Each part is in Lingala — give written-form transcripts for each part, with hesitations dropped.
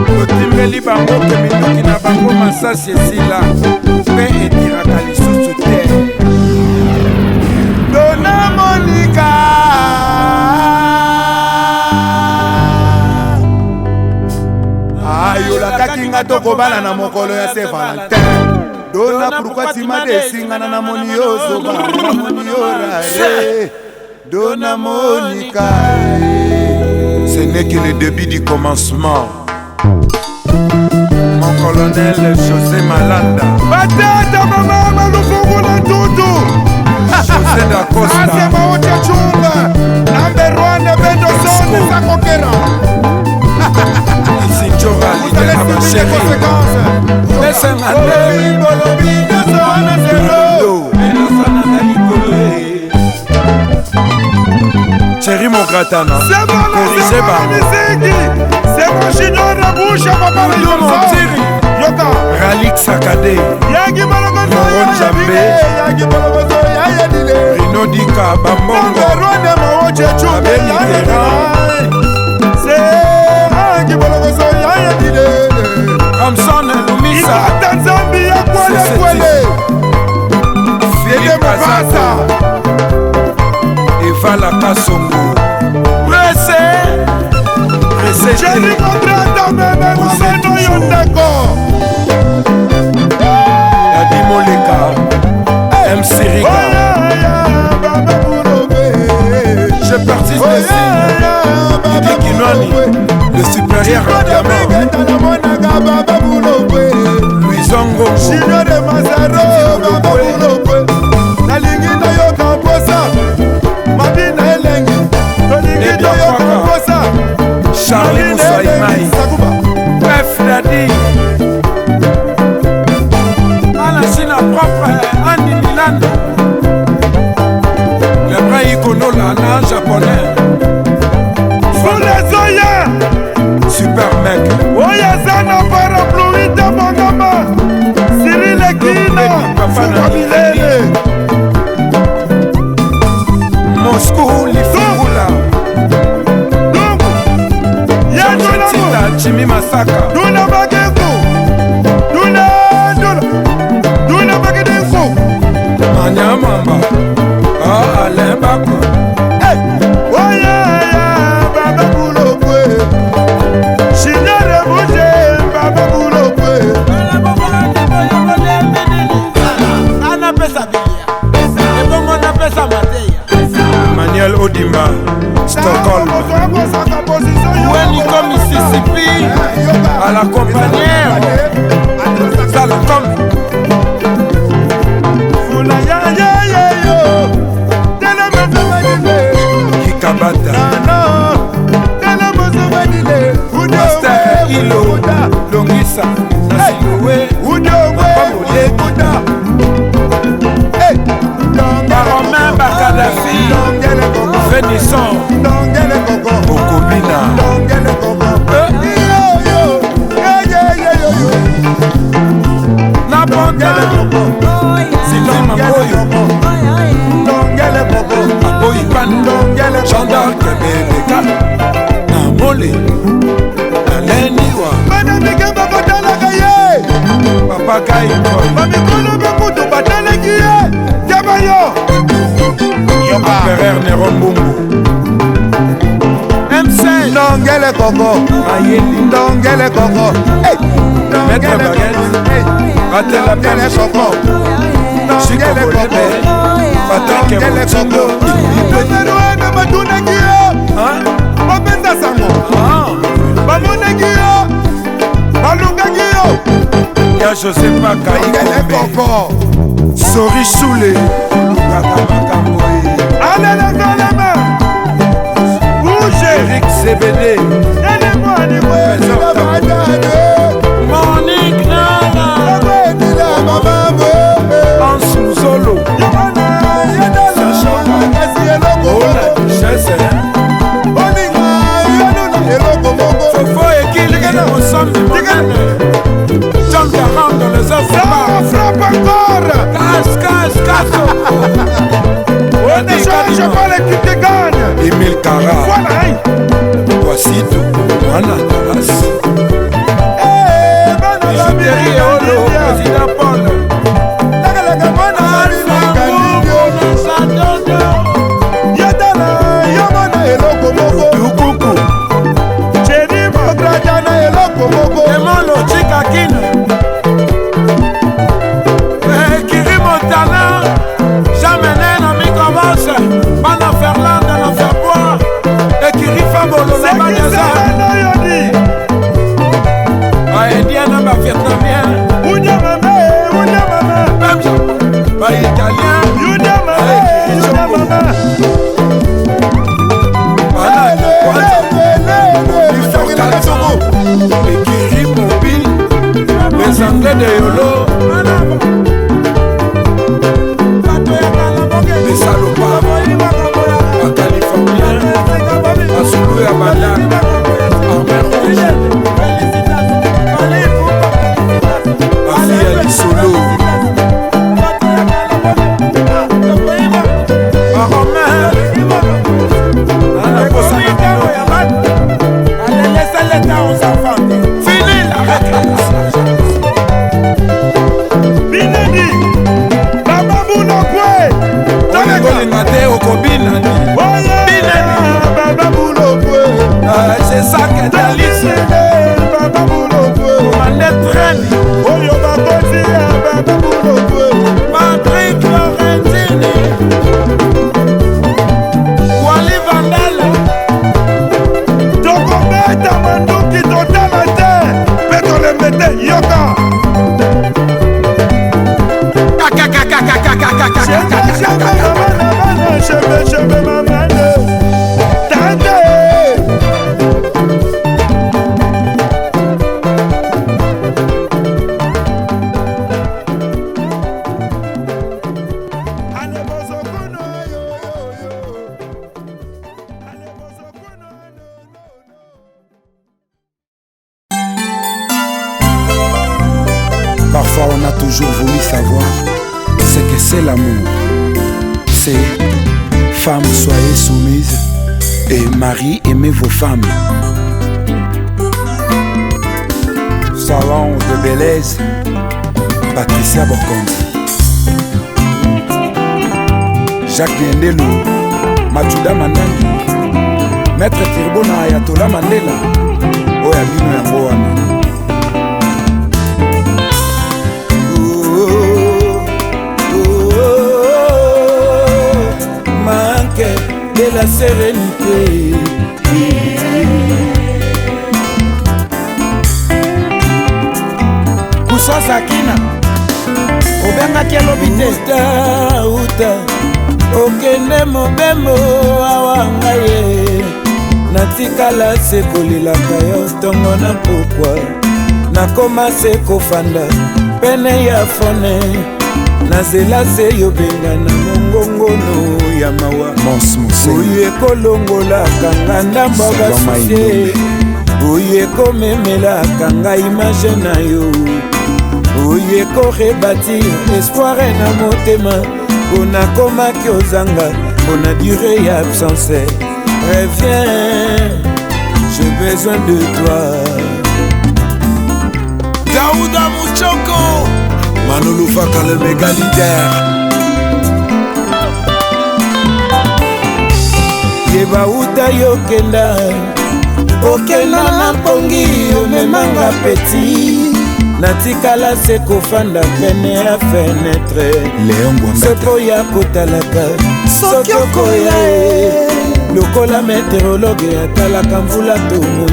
totimbeli bango ke minduki na bango masasi esila mpe etiraka lisusu te. Dona Monica ayolakaki nga tokobala na mokolo ya Saint Valentin. Dona pourquoi tu m'as desingana na moni yo zoba na moni yo rare. Dona Monica, ce n'est que le début du commencement. Mon colonel José Malanda Batata mama malufungu na tutu José da Costa Asema ocha chunga Number one bendo zone sakokera Isinchora lidera masheri Pesa ngande Bolobi Nesona zero Enosana dalikole Chéri mon gratana Corrigé ba c'est mon chignon de bouche à papa le Yoka Yoka Ralik Sakade Yagi Balogozo Yagi Balogozo Yagi Rino Dika Bambongo Rwanda Maoche Chumbe C'est Yagi Balogozo Yagi Ramson Lumisa Tanzambia Kwele Kwele Philippe Mabasa Eva la Kasongo Pressé J'ai contrat même Mousseno Yondako Yadi Moleka MC Riga Je participe ici Didi Kinwani Le supérieur Diamant Louis Zongo Chino de Mazaro Nalingi na yoka posa Mabina elengi Nalingi na yoka posa Charlie Moussa Imaï Bref Dadi Anasina propre Andy Milan Le vrai icono lana japonais Sous les oya Super mec Oya Zana parapluie de Mangama Cyril Ekina Foucabilele Moscou Lifungula Jimmy Masaka Duna Bageko Duna Bageko Manya Mamba Ah Alain Bakou Hey Oya Baba Boulopwe Chinyere Bouche Baba Boulopwe Ana pesa bilia Ebongo na pesa mateya Manuel Odimba Stockholm Wenico Mississippi à la compagnie Salacom Fula ya yo Tele mozobadile Kikabata Tele mozobadile Master Ilo Longisa Nasilowe Mapamole Buda Baromain Bakadafi Vénisson Bokobina Nabonga Sylvain Mamoyo Aboyi Pan Chandal Kebeleka Namole Aleniwa Banamike Bakotalaka ye Papa Kai Bamikolo Bekutu Batalaki ye Yabayo Yoka Ferrer Nerombungu MC Ndongele Koko Ayeli Ndongele Koko Maître Baguette Batela Ndongele Koko Ndongele Koko Patrick Moutindo Peterouane Matuna Kiyo Bapenda Sango Bamone Kiyo Balunga Kiyo Ya Joseph Kaï Koko Sori Soule Allez la main Bouge Eric CBD Monique Nana Ansou Zolo Fofo et Kili ensemble John Garand dans les offres Frappe encore Casse On ne change pas l'équipe de gagne Emile Cara Voilà Voici tout Anna Talas Demolo Chikakina Kiri Montana Jamais na microbus Bana Ferland na Ferbois Kiri Fabolo na Bagaza Indiana ba Vietnamien Unya mama ba Italien Unya mama Ekiri mobile les anglais de Yolo les salopards à Californien à Soulou et à Madame Armée Rouge à Fia Solo à Romain à la Posamino allez laissez l'état aux enfants fini la réclamation Bineni Baba Boulokwe Tolinga te okobina ni Bineni Baba Boulokwe c'est ça que Dalis Baba Boulokwe Commandant Treni Oyo Bakosi Baba Boulokwe Patrick Lorenzini Wali Vandala Tokobeta Manduki Totalate Petole Mete Yoka Parfois on a toujours voulu savoir ce que c'est l'amour. C'est femmes soyez soumises et mari aimez vos femmes. Salon de Belaise, Patricia Bokonzi, Jacques Niendelou, Machuda Mandani, Maître Tirbona Ayatola Mandela, Oyabino Yangoana. De la sérénité Koussa Sakina Obenga Kielobite Uta Okende mobembo awangaye Natikala sekolilaka yo tongo na pokwa Nakoma sekofanda pene ya fone Nazela se yobenga na mongongono ya mawa Oye kolongola kanga ndamba basuse Oye komemela kanga image na yo Oye korebatir espoir na motema Ona koma kiozanga Ona durée ya absence Reviens, j'ai besoin de toi Daouda Mouchoko Manolo Faka le méga leader Yeba uta yokenda Okenda na pongi omemanga peti Natikala sekofanda pene ya fenêtre Léon Gwangata Sepo ya kotalaka Sokyoko ya Lokola météorologue atalaka mvula tomoi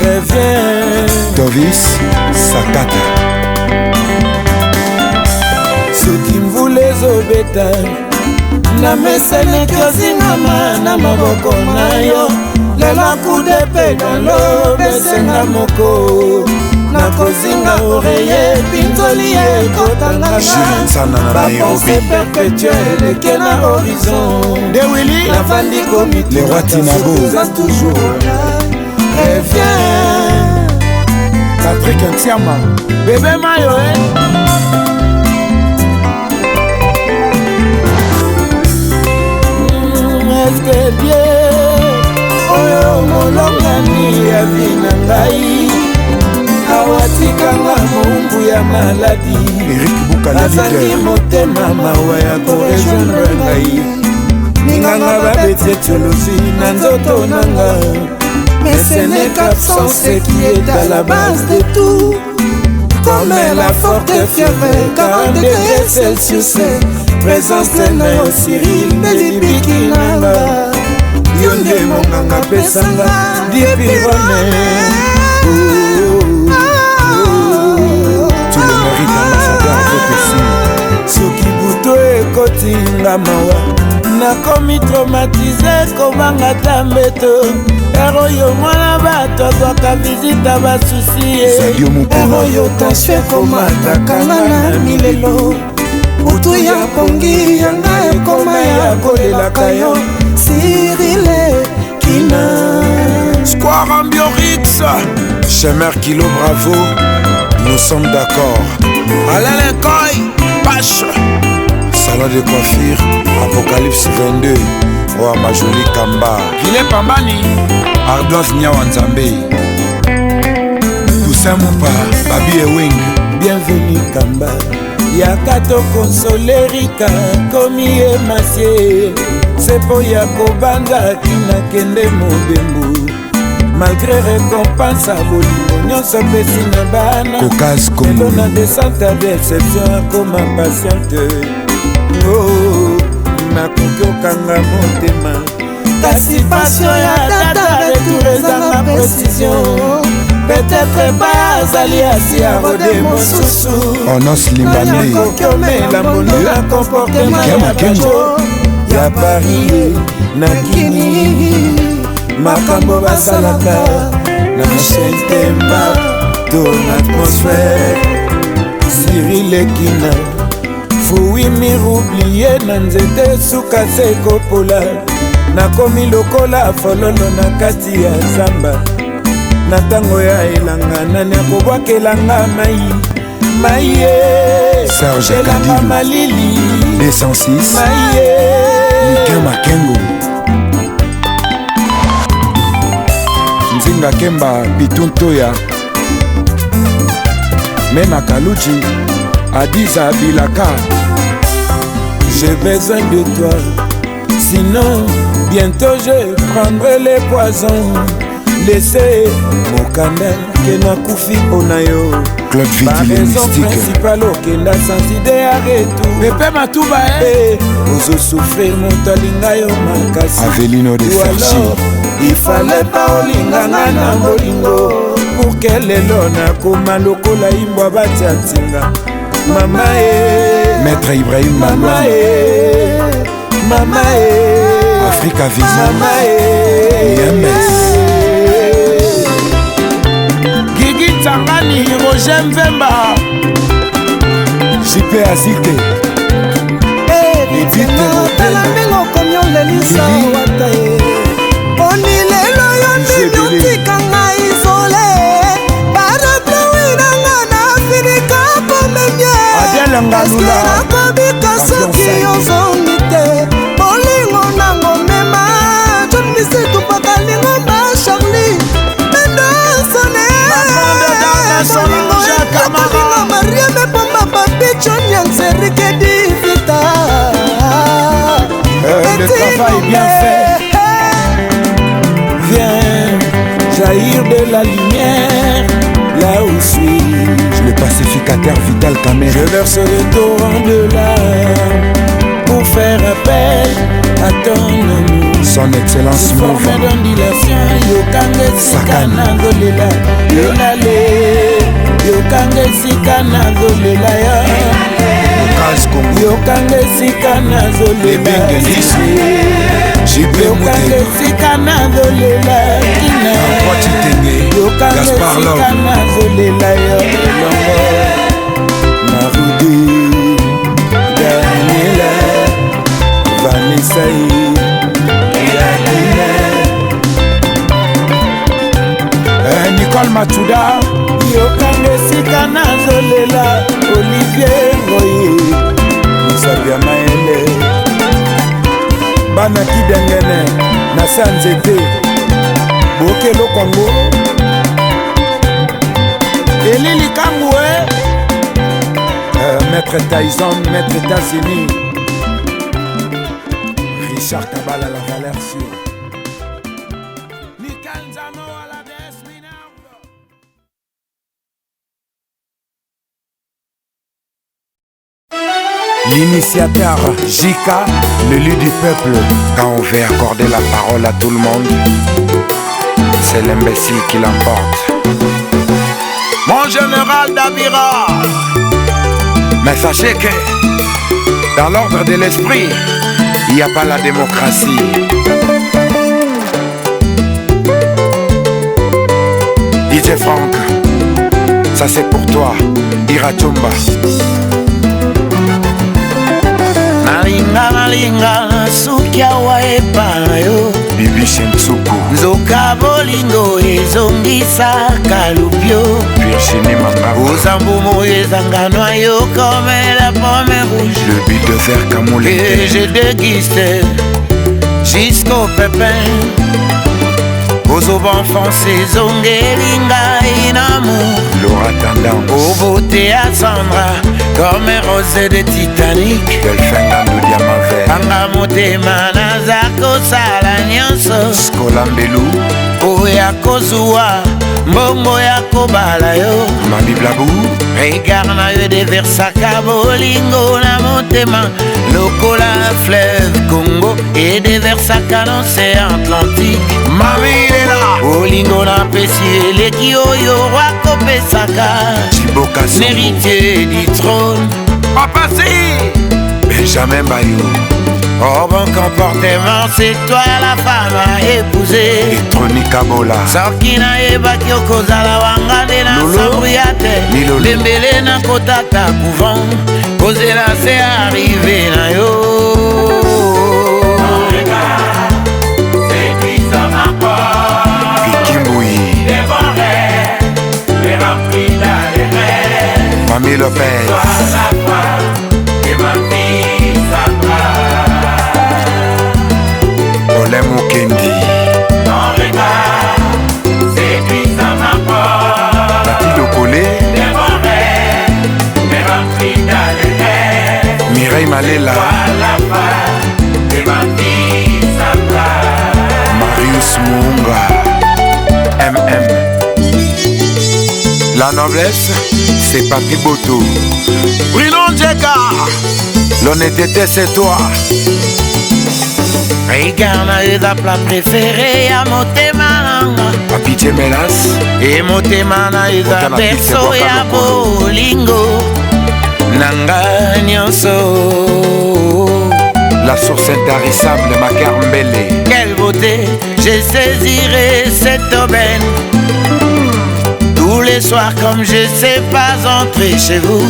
Reviens Tovis Sakata Soki mvula ezobeta na mesene kyozingama na maboko na yo Lela kude pe dalo besenga moko Nakozinga oreye pintoli ekotangana Bapense perpétuelle eke na horizon De Willy navandi komiti Les rois Tinabo toujours Reviens Patrick Ntiama Bébé Mayo Eske bien Oyo molongani ya vina ngai Awatikanga mungu ya maladi Eric Bukala Azali motema mawa ya korejoindre ngai Ninganga babeti etiolozi na nzoto nanga Mais ce n'est qu'absence qui est à la base de tout. Comme la forte fièvre, 40 degrés Celsius. Présence de Nayo Cyril, Nelibiki Nanga. Yonde monganga pesanga, dipirone. Tu le mérites, ambassadeur Botessi. Soki buto ekotinga mawa, nakomi traumatisé komanga tambeto. Eroyo mwana bato akwaka visita basusi. Eroyo tasfe komatakanga na milelo. Butu ya pongi yanga ekoma ya kolelaka yo. Cyrile Kina Square Ambiorix, Chemer Kilo Bravo, nous sommes d'accord. Alain Lecoy, Pache, salon de coiffure, Apocalypse 22, Roi Majoli Kamba, Vile Pambani, Ardoise Nyawanzambe, Toussaint Moupa, Babi Ewing. bienvenue Kamba. Yakato consolerika komi emasie. Sepo ya kobanda kina kende mobembu. Malgré récompense à bolingo nyonso pesi na bana. Caucase Congo na descente à déception comme patiente. Oh, nakoki okanga motema. Kasi passion ya tata retour ezanga précision. Peut-être pas azali asi a rode mosusu. Onos Limbande, kokiomela mbonu ya comportement ya bato ya Paris na Kini. Makambo basalaka na chentema ton atmosphère. Cyril Kina fui miroublié na nzete suka sekopola. Nakomi lokola fololo na kati ya zamba. Na tango ya elanga nani akobwakelanga mai Serge elanga Kadilu, malili B106, mai Mika Makengo, Nzinga Kemba Bituntoya, Mena Kaluchi, Adiza Bilaka. J'ai besoin de toi, sinon bientôt je prendrai les poisons. Laissez Mokanda Kena Koufi Onayo. Claude Vidi les mystiques. Principal okenda sans idée à retour. Pepe Matouba Ozo souffrir montalinga yo makasi. Avelino de Fergie. Il fallait pas olinganga na bolingo. Pour qu'elle elona koma lokola imbwa batiatinga. Mama Maître Ibrahim Mama Malouane, Mama Africa Vision, Mama IMS, Gigi Tangani, Roger Mvemba, JP Azite, Bengo komyo lelisa wata Oni lelo yondi nyotikanga isole Parapluie nanga na Afrika pomemye Adele Ngalula, Nakobika soki yozongite Bolingo nango mema John Misitu pakalingo ba Charlie Mendo sone Bolingo ekakolingo Maria Mepomba Papi John Yanserike Divita le travail bien fait. Viens jaillir de la lumière là où je suis. le pacificateur Vital Kamer, Je verse le torrent de l'âme pour faire appel à ton amour. son excellence Formé mouvant, d'ondulation, yokange sikana dolela, yolale, yokange sikana dolela ya. Caucase Congo, Yokange sikana dolela, Ebenge Lisu, JP yokange Moutego, sikana dolela, kina. Roi Chitenge, Yokange Gaspard Love, sikana dolela yo elongo. Marudi, Daniela, Vanessa, Yadine. Nicole Matouda, Yokange sikana dolela, Olivier Ngoye, Musabia Maele. Bana kidengene, na sanzete, Bokelo Kongo. Elili Kangoué, Maître Tyson, Maître États-Unis, Richard Kabal à la valeur sûre. Nikanzano L'initiateur Jika, l'élu du peuple. Quand on veut accorder la parole à tout le monde, c'est l'imbécile qui l'emporte. Mon général Dabira. Mais sachez que dans l'ordre de l'esprit, il n'y a pas la démocratie. DJ Franck, ça c'est pour toi, Irachumba. Nalinga sukia waepa yo Bibi Shentsuku Nzoka bolingo ezongisa kalupio Virginie Mangaba Ozambu moyezanganwa yo comme la pomme rouge. Le bulldozer Kamoulé Et je déguiste jusqu'au pépin. Ozoban foncé zongelinga inamour. Laura Tendance Au beauté à Sandra comme rosé de Titanic. Delphin Gandou Diamaver Anga motema nazako sala nyonso. Skolambelu Oya kozua mbongo ya kobala yo. Mami Blabou Regard na yo deversaka bolingo na motema. Lokola fleuve Congo et deversaka l'océan Atlantique. Mami Lela Bolingo na pesi eleki oyo wakopesaka. Chiboka L'héritier du trône Papa si Benjamin Bayou Oh bon comportement, c'est toi la femme à épouser. Electronique Abola Soki na yebaki okozala wangande na sambria te. Bembele na kotata couvent kozela se arrivé na yo. Vikimboui Mami Lopez Olé Mukendi Tati Lokole Mireille Malela Marius Mounga MM La noblesse, c'est Papi Boto Bruno Djeka. L'honnêteté, c'est toi Regarde na yo da plat préféré ya motema nanga. Papi Djemelas E motema na yo da berso ya bolingo nanga nyonso. La source intarissable, Makar Mbele Quelle beauté, je saisirai cette aubaine. Tous les soirs comme je sais pas entrer chez vous.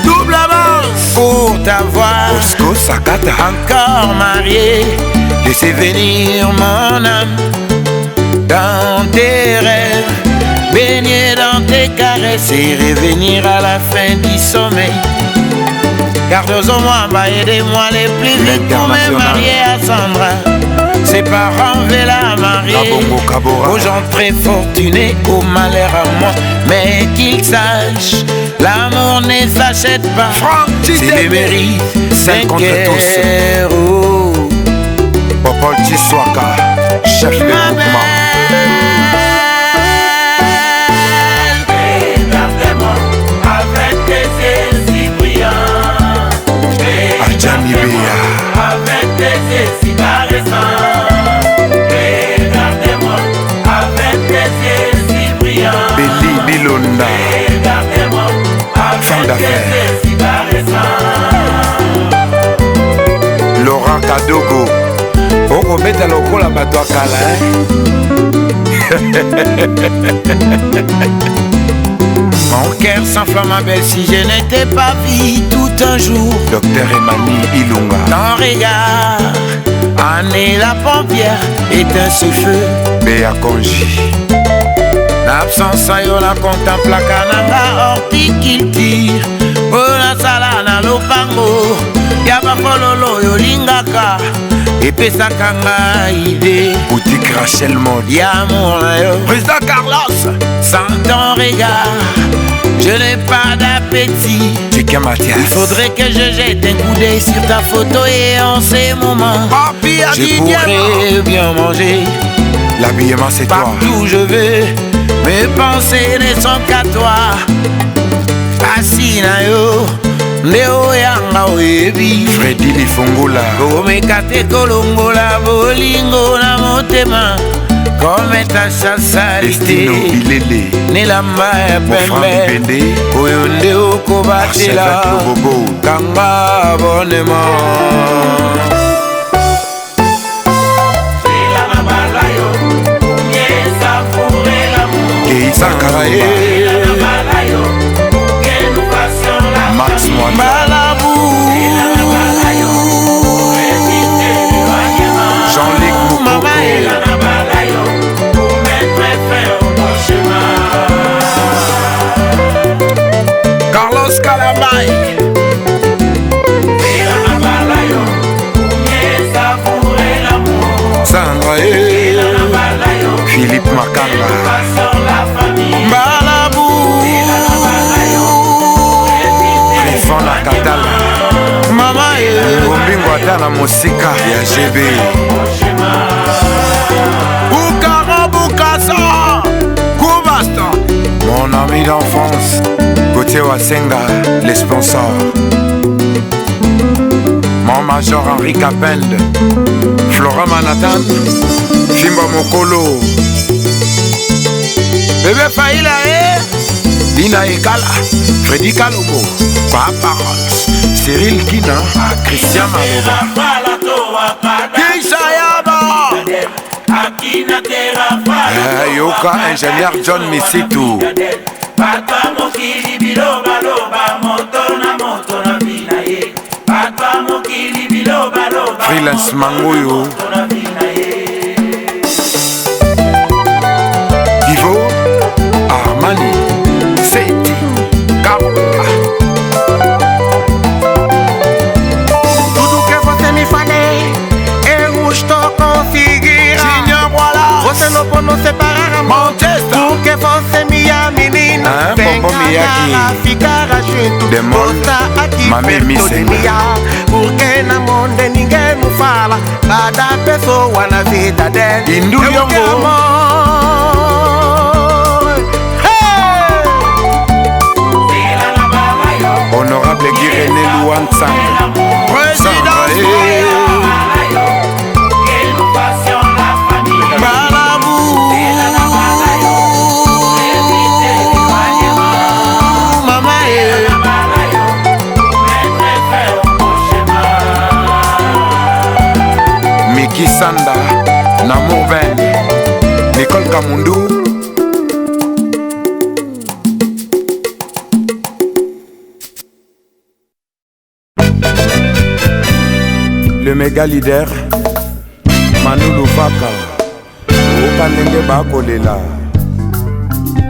Double avance. Pour t'avoir Osco Sakata encore marié. Laissez venir mon âme dans tes rêves, baigner dans tes caresses et revenir à la fin du sommeil. Garde-moi, aidez-moi les plus vite pour me marier à Sandra. Ses parents veulent la marier aux gens très fortunés, au malheur à moi. Mais qu'ils sachent, l'amour ne s'achète pas. C'est le mérite, 5 euros. Popol Tiswaka, chef de groupement Regardez-moi avec tes yeux si brillants. Adjani Bea Avec tes yeux si caressants. Regardez-moi avec tes yeux si brillants. Beli Bilonda Regardez-moi avec tes yeux si caressants. Laurent Kadogo Oko beta lokola bato akala Mon cœur s'enflamme ma belle si je n'étais pas vie tout un jour. Docteur Emani Ilunga Ton regard, Anne la pompière, éteint ce feu. Bea Konji L'absence à yo la contempla kananga horticulture. Ola sala na lopango, yaba fololo yo lingaka. Epesaka nga idée Boutique Rachel Mode y'amour na yo. Président Carlos. Sans ton regard, je n'ai pas d'appétit. Tika Mathias Il faudrait que je jette un coup d'œil sur ta photo et en ces moments Papi a je dit pourrais bien manger. L'habillement c'est toi Partout où je vais, mes pensées ne sont qu'à toi. Assis na yo, ndeo yanga oyebi Freddy Lifongola komeka te kolongola bolingo na motema kometa chasa Destino Bilele nilamba ya pembe oyo nde okobatela kanga abonema Max Malabu Jean-Luc Mokoko Carlos Calabay Sandra Philippe Makanga Malabu Rifan la Katala Mama Ombingo ata na mosika ya GB Bukara Bukasa Koubasta Mon ami d'enfance Gauthier Wasenga les sponsors Mon major Henri Capende Flora Manhattan Fimba Mokolo Bébé Faïla Dina Ekala Freddy Kalobo Papa Cyril Kina Christian Maloba Kishayaba Yoka ingénieur John Misitu Freelance Mangoyo Ivo Armani Seti Karola Tudo que você me fale eu estou conseguindo. Tinha bola. Você não pode nos separar, Manchester porque você minha menina. Vem cá ficar junto. Demônio aqui Mame perto de mim. Porque na mão de ninguém não fala. Cada pessoa na vida dele. Indu Yongo Honorable Guirené Louansang Miki Sanda Namour Ben Nicole Kamundou le méga leader Manu Louvaka Okandenge Bakolela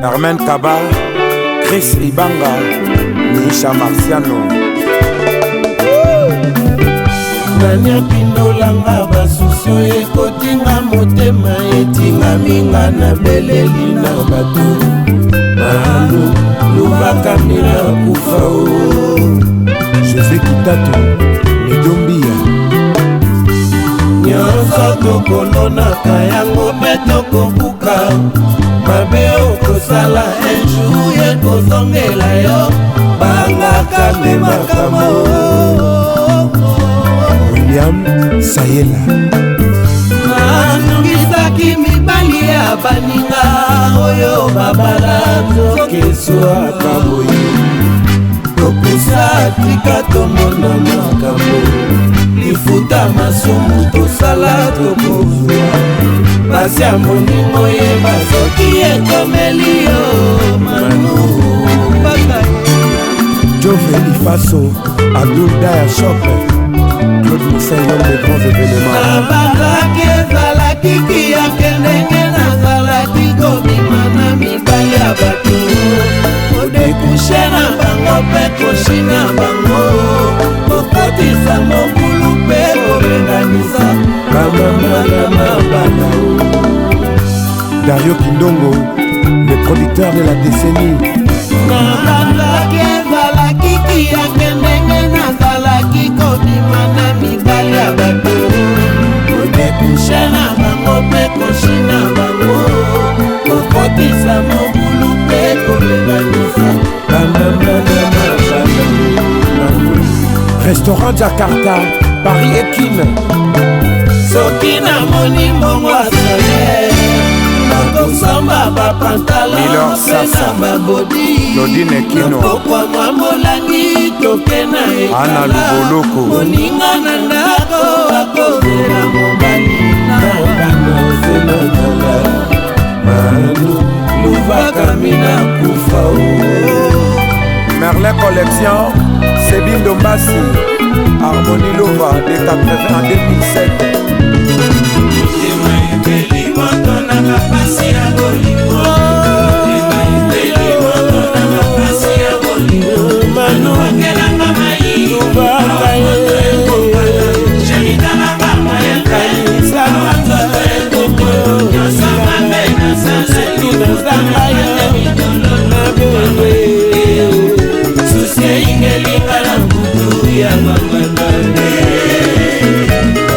Hermen Kaba Chris Ibanga Nisha Marciano Nanya pindolanga basusio ekotinga motema etinga minga na beleli na bato Manu Louvaka mina kufao José Kitato Midombia nyonso tokolonaka yango mpe tokobuka mabe okosala enjour ekozongela yo bangaka nde makama William Sayela nanungisaki mibali ya baninga oyo babala tokeswaka boye topusa tika tomona makambo lifuta masumu tosala tokozwa basi ya moningo yeba soki ekomeli yo manu baka Jove Ifaso Abdul Daya Shop Claude Moussin l'homme des grands événements nabalaki ezalaki kiyake ndenge nazalaki kobima na mibali ya bato kodekushe na bango mpe koshi na bango kokotisa mokulu mpe kobenganisa bamama na mabala Dario Kindongo le producteur de la décennie nabalaki ezalaki kiyake ndenge nazalaki kobima na mibali ya bato kodekushe na bango mpe koshi na bango kokotisa mokulu mpe kobenganisa bamama na mabala Restaurant Jakarta, Paris Ekine. Soki na moni mbongo asole nakosomba bapantalo mpe na babodi Claudine Kino pokwa mwa molangi toke na Ana Luboloko moninga na ndako akozela mobali na banozenazala manu luvakamina kufa Merlin Collection, Sébine Dombassi, Harmonie Lova de 80 en 2007.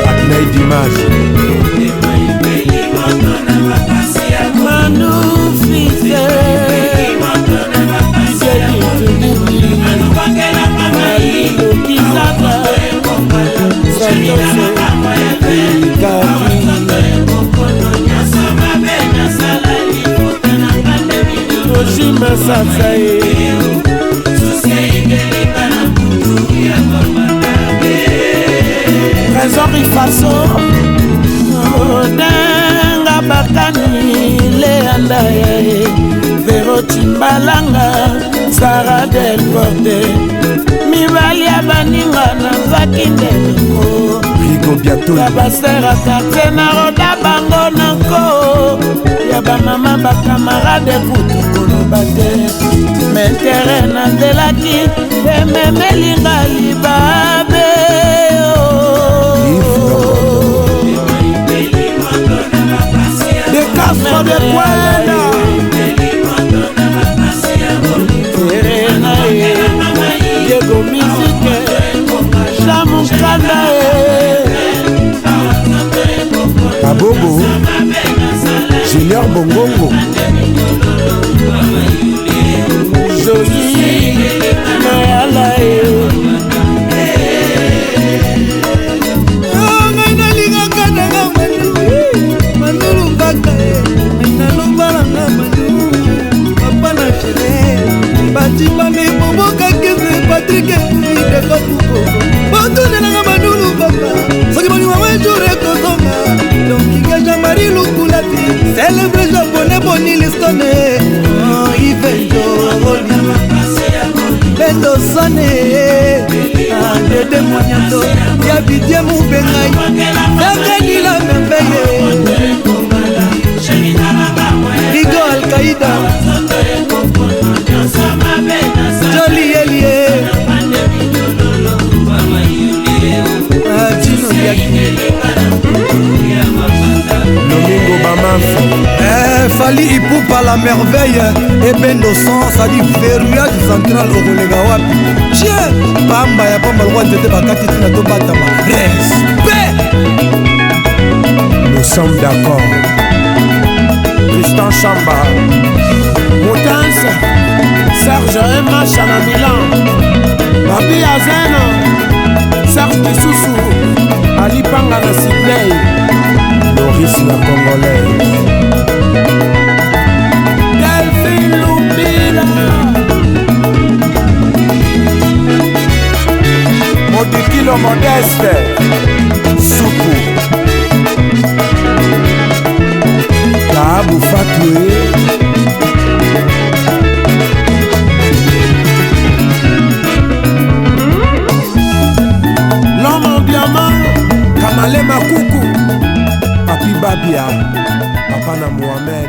Atnei Dimas Trésor Faso Denga Bakani Leanda Vero Timbalanga Sarah Del Porte Mibali ya baninga na zaki ndeleko Rigo Biato ya basera quartier na roda bango nanko ya bamama bakamarade kutu koloba te mentere na nzelaki ememelinga libabe de Castro de Cuela Serena Diego Musique Chamukanda Abobo Junior Bongongo Jolie Mayala Mandulu Baka Nalumbalanga Mandulu Papa na chere Batima me Boboka Kese Patrick de Kotuko Bondone na Mandulu Papa Soki boni mama jure kozonga Donc Ika Jamari Lukulati Célèbre japonais Boni Listone Ivendo Bendo Sane Dede Moniato Yabidie Moubengai Dakani la merveille Rigo Al-Qaïda Joli Elie Dino Diaki Domingo Bamafi Fali Ipupa la merveille Et Bendo Son Ça dit verrouillage central au Rolega Wapi Tiens Pamba ya Pamba le roi de Bakati Tina Tobatama Respect Nous sommes d'accord. Tristan Chamba Moutanse Serge Emma Chana Milan Babi Azeno Serge Kisusu Ali Panga na Sydney Loris la Congolaise Delphine Lubila Modikilo Modeste Soukou Taabou Fatoué L'homme en diamant Kamale Makuku Papi Babia Papa na Mohamed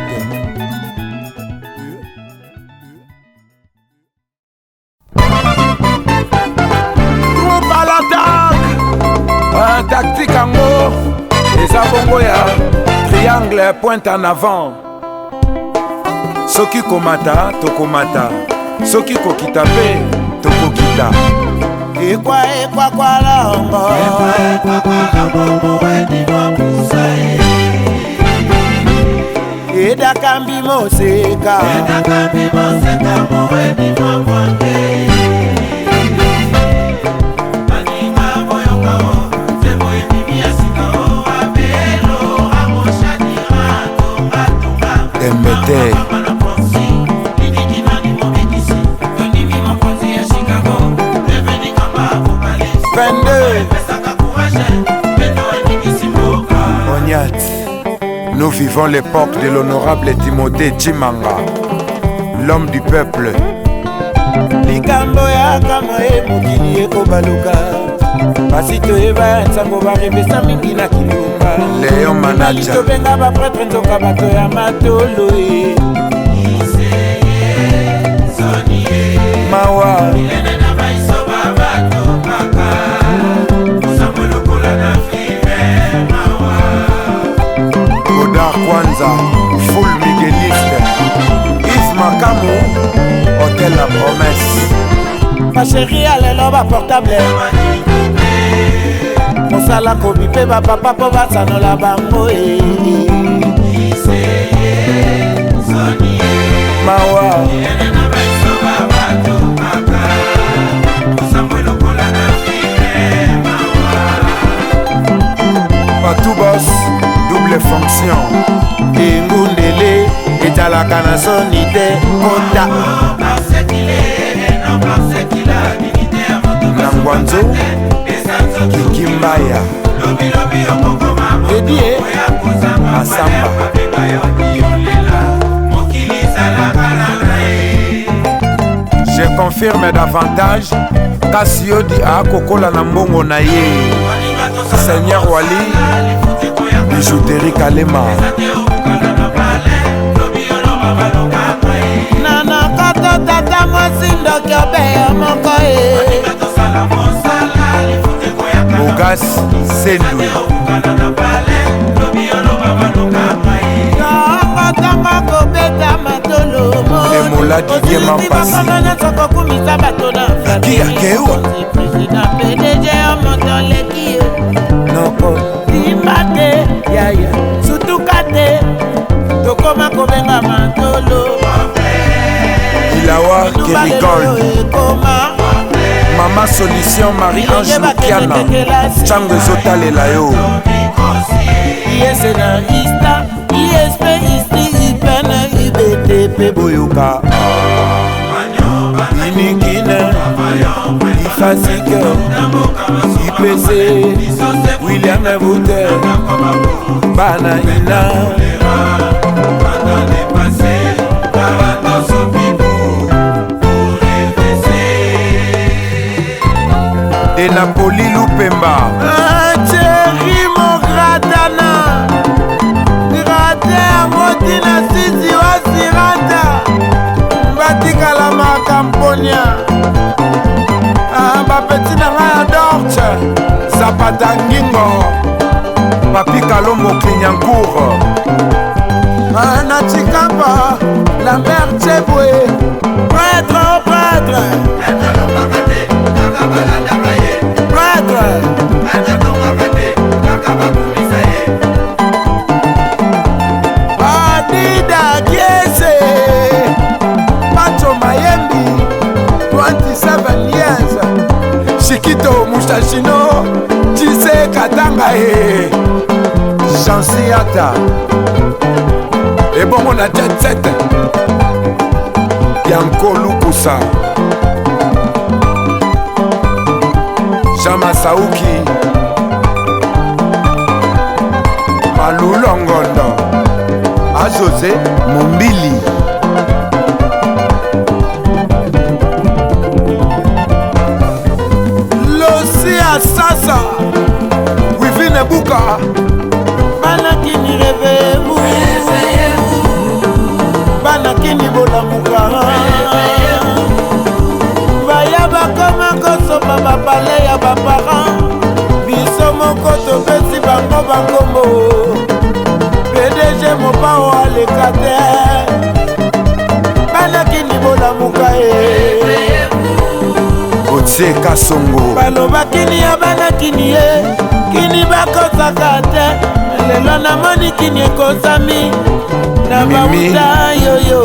Groupe à l'attaque Tactique en haut Les abongoya Triangle pointe en avant Soki komata tokomata Soki kokita pe tokokita Ekwa kwa longo Eda kambi moseka vivons l'époque de l'honorable Timothée Chimanga, l'homme du peuple. likambo ya kama mokili ekobaluka basi toyeba ntango barepesa mingi na kilumba Léon Manaja tobenga bapretre nzoka bato ya matolo Mawa Godard Kwanza Full Migueliste Yves Makamu Hôtel La Promesse bachéri alelo baportable mosala kobi mpe bapapa mpo basanola bango Mawa Patou Boss double fonction engundele etalaka na soni te kota Nangwanzo Kikimbaya edie Masamba Je confirme davantage Kasio di akokola na mbongo na ye Seigneur Wali Bijouterie Kalema nanakata tata mosindoki obeya moko Bogas Sendou nakotanga kobeta matolo Emola Didier Mampasi sokokumisa bato na Kiakewa président PDG omotoleki Noko dimba te yaya sutuka te tokoma kobenga matolo Ilawa Kerigold ekoma Mama Solution Marie-Ange Lukiana Chango Zotalela yo yese na ista isp isti ipene ibtp Boyoka inikine ifasike ipc William Ebute bana ina et Napoli Lupemba Thierry Mogratana grate yango tina sisi wasirata batikala makamponia bapeti na ngai ya dorche Zapata Ngingo Papi Kalombo Clignacourt na chikapa Lambert Chebwe prêtre au prêtre Adida Kiese Pacho Mayembi 27 years Chiquito Mouchachino Chise Katanga Chansiata Et bon on a jet set Yanko Lukusa Jama Saouki Malou Longondo Azose Mombili Losia Sasa Wivine Buka Banakini réveillez-vous Banakini bolamuka Baya bakoma kosopa bapale ya baparent biso moko topesi bango bankombo PDG mopao aleka te banakini bolamuka Otie Kasongo balobakini ya banakini ye kini bakosaka te lelo namoni kini ekosami na bauta yoyo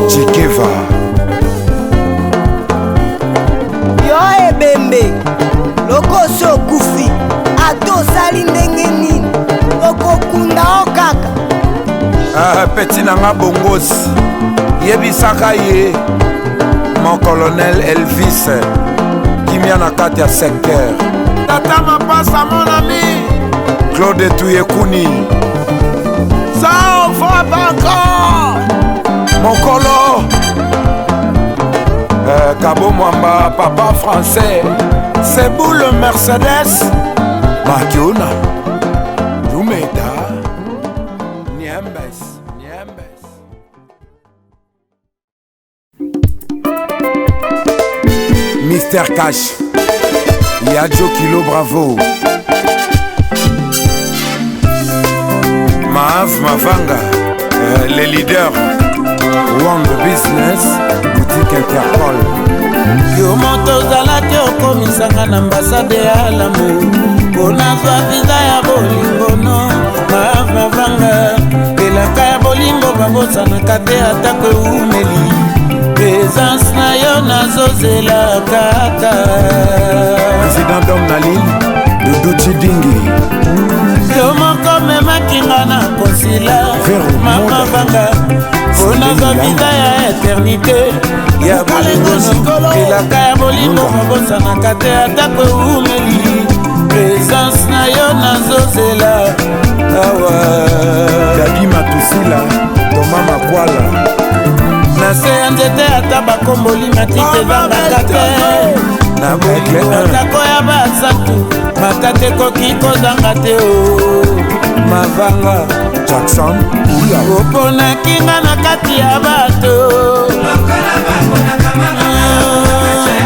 Chikeva yo ebembe lokosi okufi ata osali ndenge nini okokunda o kaka Peti nanga bongosi Yebisaka ye Mon colonel Elvis Kimia na kati ya secteur tata mapasa mon ami Claude Tuyekuni Ça on frappe encore. Mokolo Cabo Mwamba, papa français. C'est vous le Mercedes. Makiona Dumeda Niembes. Mister Cash Yadjo Kilo Bravo Maav Mavanga les leaders One the Business Boutique Interpol Yo moto zalaki okomisanga na ambasade ya lamu Kona zwa visa ya bolingono Maav Mavanga elaka ya bolingo babosanaka te atako eumeli Présence na yo nazozela kaka Président Dom Nalil Doudou Chidingi Yo moko memakinga na konsila Mama Vanga Pona za vida ya eternité Ya bolingo elaka ya bolingo babosanaka te atako eumeli Présence na yo nazozela awa Dadi Matusila Toma Makwala Nase ya nzete ata bakomboli matite vangaka te Na bolingo atako ya basatu matate koki kozanga te o Mavanga Jackson Oula oponaki nga na kati ya bato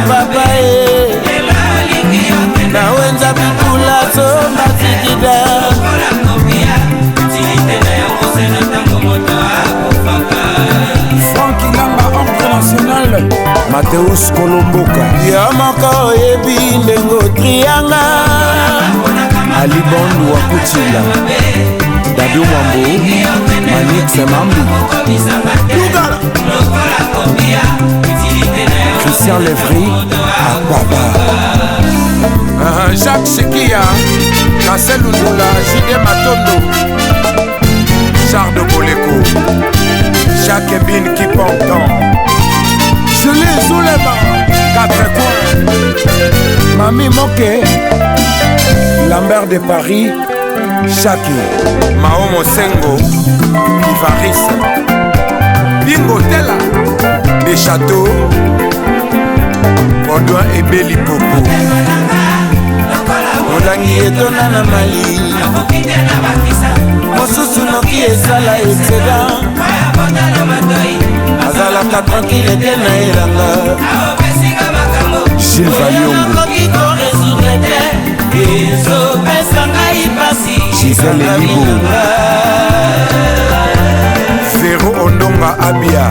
Papa e na wenza bikula somba zikida Franck Ilanga Ordre National Mateus Kolomboka yo moko oyebi ndengo trianga Ali Bondu Wakutila Dadu Mwambo Manik Semambi Lugala Christian Lévry Akwaba Jacques Sikia Kassel Lundula Jide Matondo Charles de Boleko Jacques Bin Kiponton Julie Zoulema 4 coins Mami Moke Lambert de Paris Chaki Mahomo Sengo Ivaris Bingo Tela Des Châteaux Odouin et Beli Popo molangi etona na mali mosusu noki esala excédent azalaka tranquille te na elanga Gilles Valiongo nakoki koresoudre te ezopesa ngai pasi Gisèle Libo Véro Ondonga Abia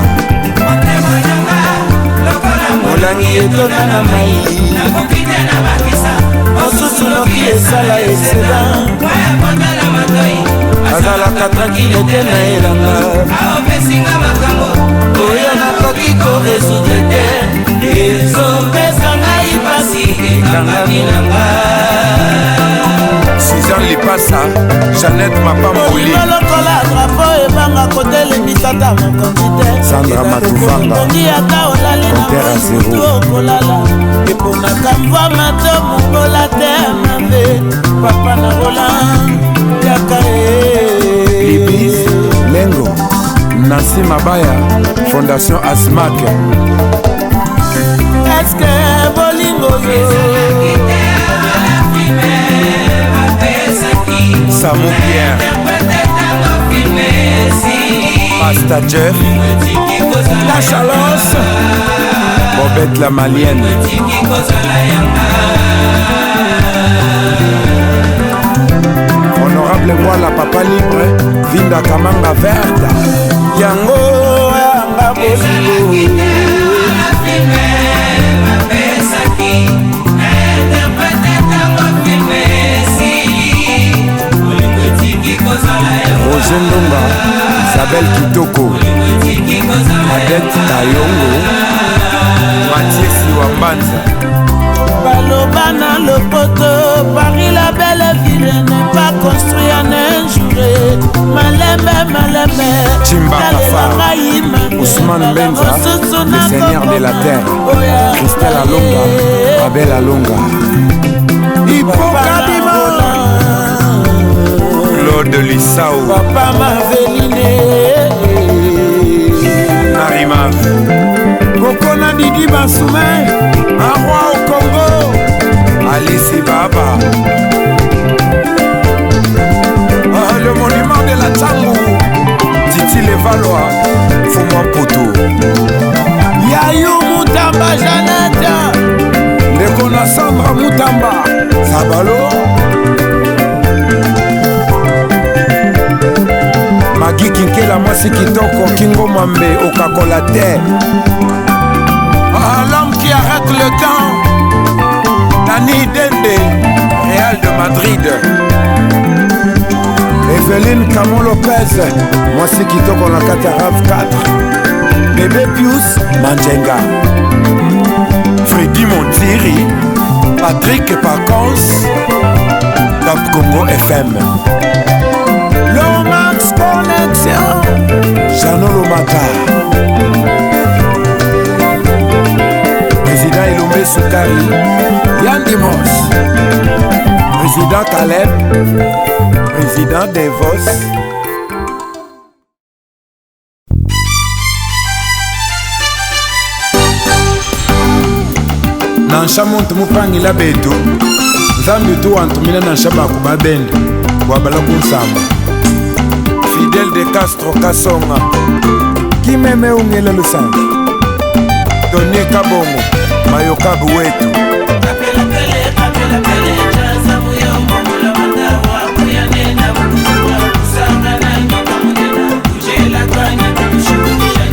molangi etona na mali mosusu noki esala excédent azalaka tranquille te na elanga oyo nakoki koresoudre te ezopesa ngai pasi ekangami nanga Suzanne Lipasa Jeannette Mapamboli lokola drapo ebanga kotelemisata mokonzi te Sandra Matuvanga oki ata olali na mosutu okolala eponaka mva mato mokola te mabe papa na rola yaka Libis Lengo Nancy Mabaya Fondation Asmak eske bolingo yo Samou Pierre Pasta Jeff La Chalosse Bobette la Malienne Honorable Wala Papa Libre Vinda Kamanga Verda yango yanga bolingo Roger Ndonga Isabelle Kitoko Adette Tayongo Mathieu Siwambanza baloba na lopoto Paris la belle ville n'est pas construite en un jour malembe Chimba Kafar Ousmane Benza le seigneur de la terre Christelle Alonga Abel Alonga Hippocadima Claude Lissao, Papa Marveline, Narima, Kokona Didi Bansoumen, un roi au Congo, Alice Baba, le monument de la Tchangou, Titi Levalois, Fouman Poto, Yayou Moutamba Janata, Ndekona Sandra Moutamba Sabalo, Magi Kinkela Mwasi Kitoko, Kingo Mambe Okakola Terre. l'homme qui arrête le temps, Nani Dende, Real de Madrid, Evelyne Camon Lopez, Mwasi Kitoko na kati ya RAV 4. Bébé Pius Manjenga, Freddy Montiri, Patrick Pacons, Top Congo FM, Lomax Connexion, Jeannot Lomaka, Président Elombe Soukari, Yann Dimos, Président Caleb, Président Devos, Nansha muntu mupangila betu Nzambi tu wantumina nansha baku babende Wabala kunsamba Fidel de Castro Kasonga, Kimeme ungele lusangi Tony Kabongo, Mayokabu wetu,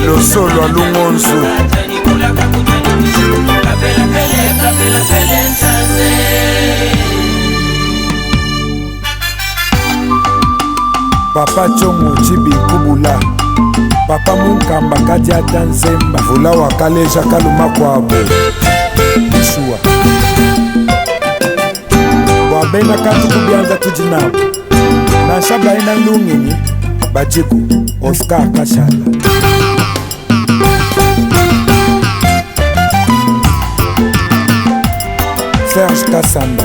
Losolo Lungonzu, Papa Chongo Chibi Kubula, Papa Munkamba Kadia Danzemba, Vula Wakale Jakaluma Kwabo, Shua Wabena Katu Kubianza Tujinabu, Nashabla Ina Lungini, Bajiku, Oscar Kashala. Serge Kassamba,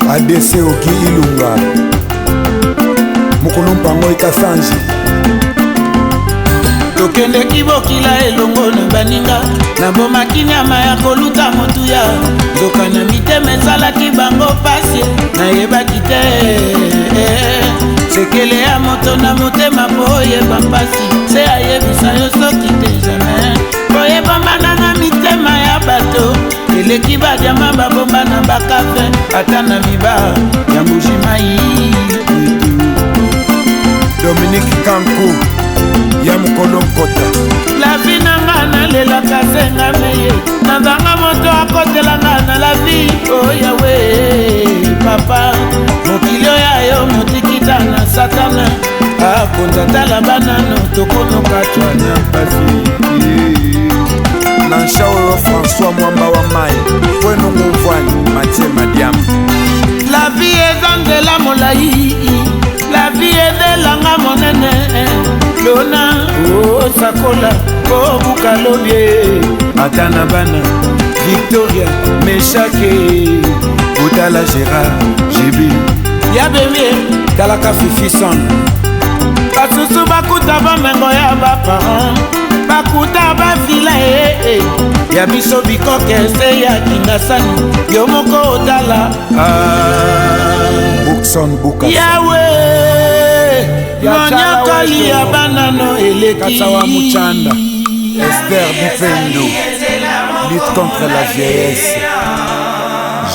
ADC Oki Ilunga, Mukulumpango Ikasanji. tokende kibokila elongo na baninga nabomaki nyama ya koluta motuya nzoka na mitema ezalaki bango pasi nayebaki te sekele ya moto na motema po oyeba mpasi se ayebisa yo soki te jamais boyebambananga mitema ya bato eleki badiama babomba na bakafe ata na miba ya mbujimai Dominique Kankou, Yamukolo Nkota, la vie nanga nalelaka senga meye nazanga moto akotelanga na la vie o yawe papa mokili oyo yo motikita na satana akonza tala banano tokonoka twana mpasi Nansha Oyo François Mwamba wa Mai, Kwenungu Mvwani, Mathieu Madiam, la vie eza nzela molai la vie ezelanga monene lona osakola obuka lobie ata na bana Victoria Meshake Utala Gérard Jibi ya bebie Talaka Fifi Son, basusu bakuta bamengo ya baparent bakuta bafila ya biso bikoke se ya kingasani yo moko otala Bookson Buka, yawe monyakoli ya banano eleki Katsawa Muchanda, Esther Bipendo, lutte contre la vieillesse,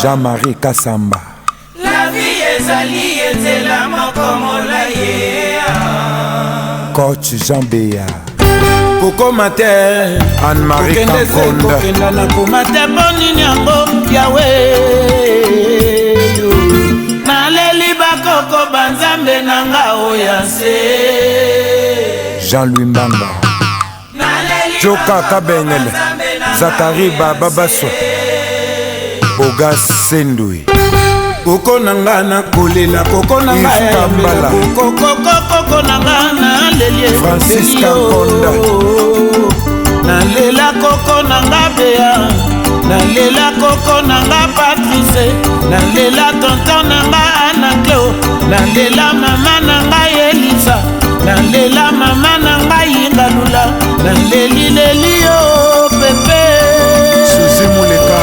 Jean-Marie Kassamba, la vie ezali ezela moko molaye Coach Jean Béa, kokoma te Anne-Marie Kankonda, kokenda na koma te bonini yango yawe naleli bakoko banzambe nanga oya se Jean-Louis Mbanga, Joka Kabengele, Zakari Baba Baswa, Bogas Sendui, koko nanga na kolela koko nanga Yves Kambala, koko nanga na lelie Francis Kankonda, nalela koko nanga bea nalela koko nanga Patrice nalela tonton nanga Anaclo nalela mama nanga nalela mama na ngai ngalula nalelileli yo pepe Suzy Muleka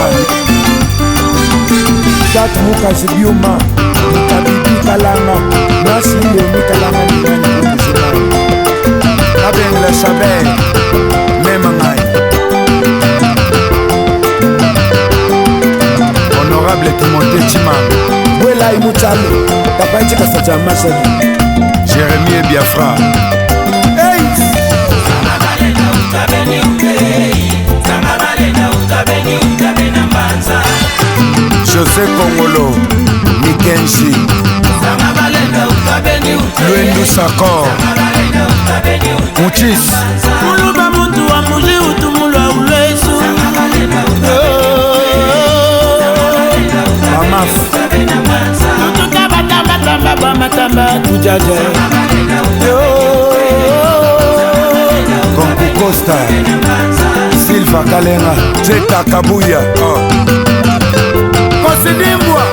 Tat Mukasi Bioma Tabibi Kalanga Nasi Léonie Kalanga Abeng la Chabelle Même Ngai Honorable Timothée Chimam Wela Imuchale Tapaïti Kasacha Machadi Jérémie Biafra Hey José Kongolo Nikenji Luendu Sakor Mouchis Muluba muntu wa muli utumulwa ulesu Mamaf Tutuka batamba tujaje Konku Costa Silva Kalenga Jeta Kabuya Kosidimbwa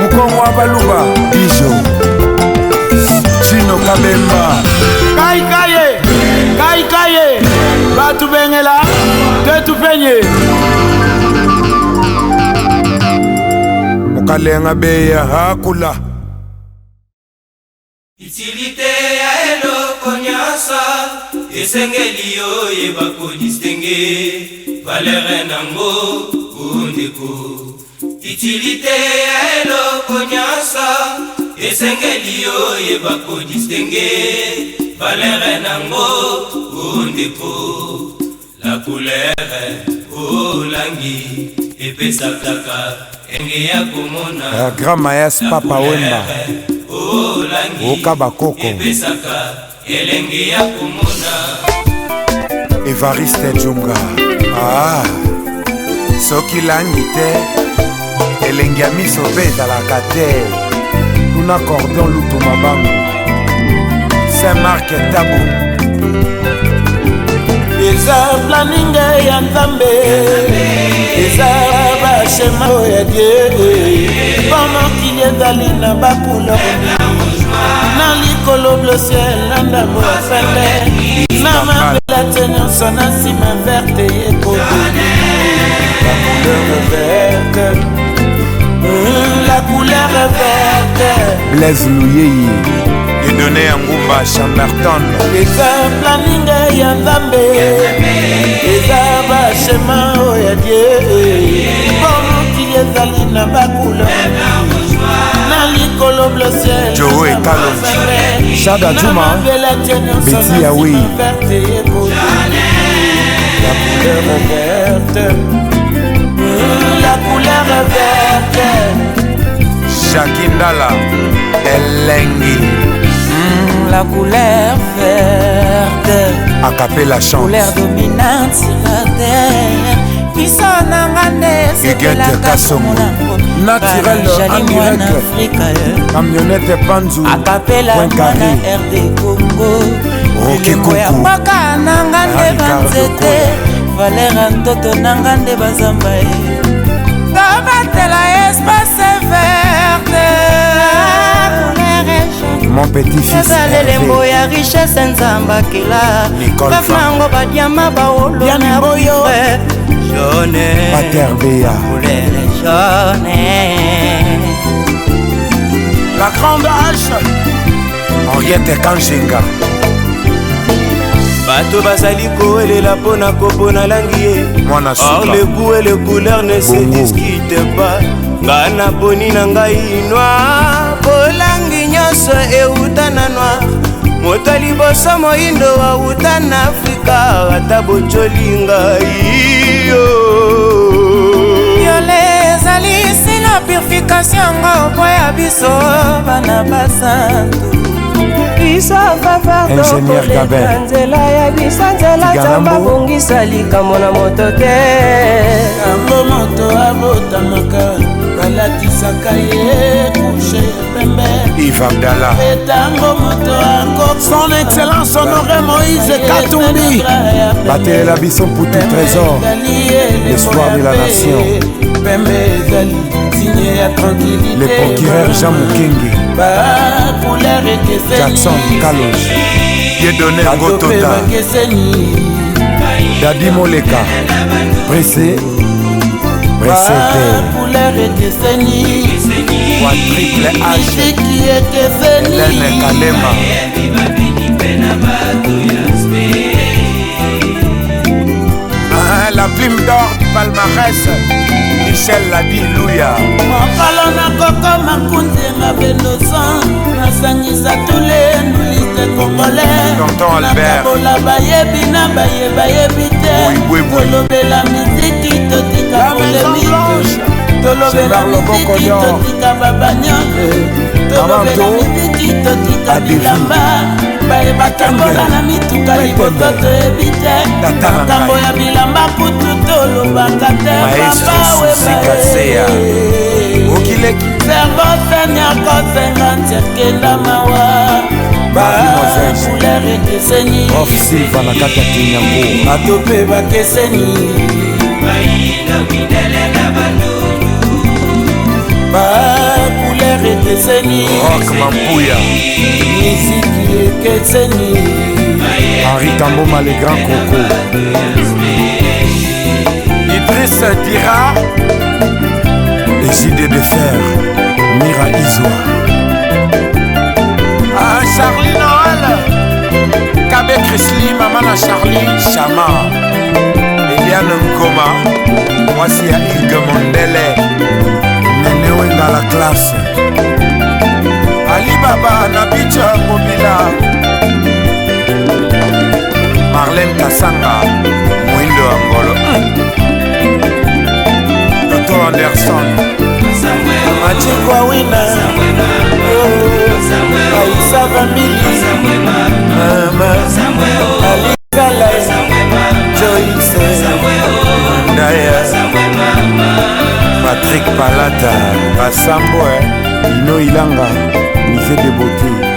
Mukongo Abaluba Bijo Chino Kabemba Kaikaye Batu bengela Tetu penye Mukalenga Beya Hakula Utilité ya eloko nyonso esengeli yo yeba kodistingue valeur nango kundeko. Utilité ya eloko nyonso esengeli yo yeba kodistingue valeur nango kundeko. La couleur olangi epesaka enge ya komona Grand Mayas Papa Wemba Oka Bakoko Evariste Djunga Soki langi te elengi ya miso mpe ezalaka te tuna cordon lutu mabango Saint-Marc Tabu eza planinge ya Nzambe eza bashema ya Dieu pomokili ezali na bakula na likolo bleu ciel na ndambo ya pembe na mabela te nyonso na nsima verte yekodoni la couleur verte Blaise Louyei Edonné Angumba Chamberton eza planinge ya Nzambe eza bashema ya Dieu pomokili ezali na bakula na likolo bleu ciel Joe Kalonji Shada Juma Betty Yaoui la couleur verte Shakindala Elengi La couleur verte Acapella chante couleur dominante sur la terre Guiguette Kassongo Naturel en direct Camionnette Panzou Acapella Point carré RD Congo Rocky Koukou Mwaka nanga nde banzete Valera ntoto nanga nde bazamba Tobatela espace verte Mon petit-fils Lembo ya richesse nzambakela bafango badiama baolo na boyo jaune Pater Béa couleur jaune la grande hache Henriette Kanjenga bato bazali koelela mpona kopona langi ye Mwana or suka le goût et le couleur ne se Bongo. discute pas nga na poni na ngai noir kolangi nyonso euta na noir moto liboso moyindo auta na afrika ata bocoli ngai yo Yole ezali sina purification ngo boya biso bana basantu biso Ingénieur Gabin nzela ya biso nzela tamba bongisa likambo na moto te yango moto abotamaka balatisaka ye kushe pembe Yves Abdallah etango moto ako son excellence honoré Moïse Katumbi Batelela biso Mputu Trésor L'espoir de la nation pembe ezali signe ya tranquillité Le procureur Jean Mukenge bacouleur ekeseni Jackson Kalos Dieudonné batope Ngotota bakeseni Dadi Moleka Pressé bacouleur ekeseni Wa Triple H misiki ekeseni Hélène Kalema La plume d'or du palmarès Michel Ladi Louya mokolo nakokoma kunzenga benosan nasangisa tulenu liste congolais Tonton Albert nakabola bayebi na bayebi te tolobela miziki totika polemike tolobela miziki totika babanyole tolobela miziki totika bilamba bayebatambola na mituka liboso toyebi te makambo ya bilamba kutu tolobaka te Sikaseya Okileki servo senya kosenga ntiakenda mawa bacouleur ekeseni Prof Silva na kati ya Kinyango bato mpe bakeseni bacouleur ekeseni Rock Mampuya misiki ekeseni Henri Tamboma le grand coco Idriss Dira Les idées de fer Mira Izoa Charlie Noël Kabe Chrisli Mamana Charlie Chama Eliane Nkoma Mwasi ya Ilge Mondele Nene Wenga la classe Ali Baba Nabicha Mobila Marlène Kassanga Mwindo Angolo Toto Anderson machikwa wina aisa famili mama alikala Joyce Ndaya Patrick Palata Basambo Ino Ilanga Musée de beauté